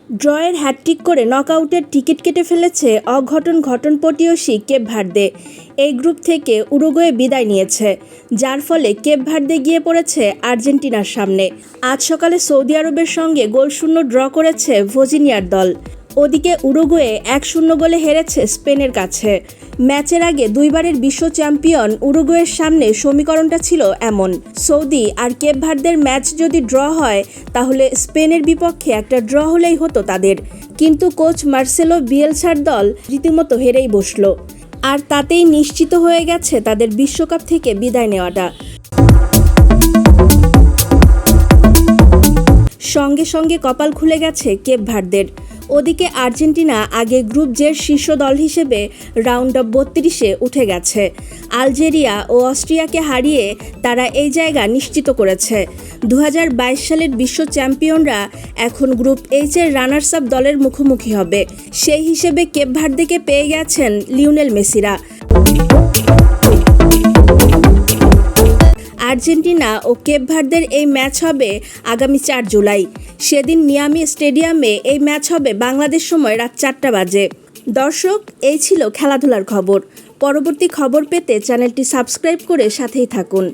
ড্রয়ের hat trick করে নকআউটের ticket কেটে ফেলেছে ঘটনপটিয়সী কেপ ভার্দে। এই গ্রুপ থেকে উরুগুয়ে বিদায় নিয়েছে, যার ফলে কেপ ভার্দে গিয়ে পড়েছে আর্জেন্টিনার সামনে। আজ সকালে সৌদি আরবের সঙ্গে গোলশূন্য ড্র করেছে ভর্জিনিয়ার দল। ওদিকে উরুগুয়ে 1-0 গোলে হেরেছে স্পেনের কাছে। ম্যাচের আগে দুইবারের বিশ্ব চ্যাম্পিয়ন উরুগুয়ের সামনে সমীকরণটা ছিল এমন: সৌদি আর কেপ ভার্দের ম্যাচ যদি ড্র হয় তাহলে স্পেনের বিপক্ষে একটা ড্র হলেই হতো তাদের। কিন্তু কোচ মার্সেলো বিয়েলসার দল রীতিমতো হেরেই বসলো, আর তাতেই নিশ্চিত হয়ে গেছে তাদের বিশ্বকাপ থেকে বিদায় নেওয়াটা। সঙ্গে সঙ্গে কপাল খুলে গেছে কেপ ভার্দের। ওদিকে আর্জেন্টিনা আগে গ্রুপ জের শীর্ষ দল হিসেবে রাউন্ড অফ 32-এ উঠে গেছে। আলজেরিয়া ও অস্ট্রিয়াকে হারিয়ে তারা এই জায়গা নিশ্চিত করেছে। 2022 সালের বিশ্ব চ্যাম্পিয়নরা এখন গ্রুপ এইচের রানার্স আপ দলের মুখোমুখি হবে। সেই হিসেবে কেপ ভার্দেকে পেয়ে গেছেন লিওনেল মেসিরা। আর্জেন্টিনা ও কেপ ভার্দের এই ম্যাচ হবে আগামী 4 জুলাই। সেদিন মিয়ামি স্টেডিয়ামে এই ম্যাচ হবে বাংলাদেশ সময় রাত 4টা বাজে। দর্শক, এই ছিল খেলাধুলার খবর। পরবর্তী খবর পেতে চ্যানেলটি সাবস্ক্রাইব করে সাথেই থাকুন।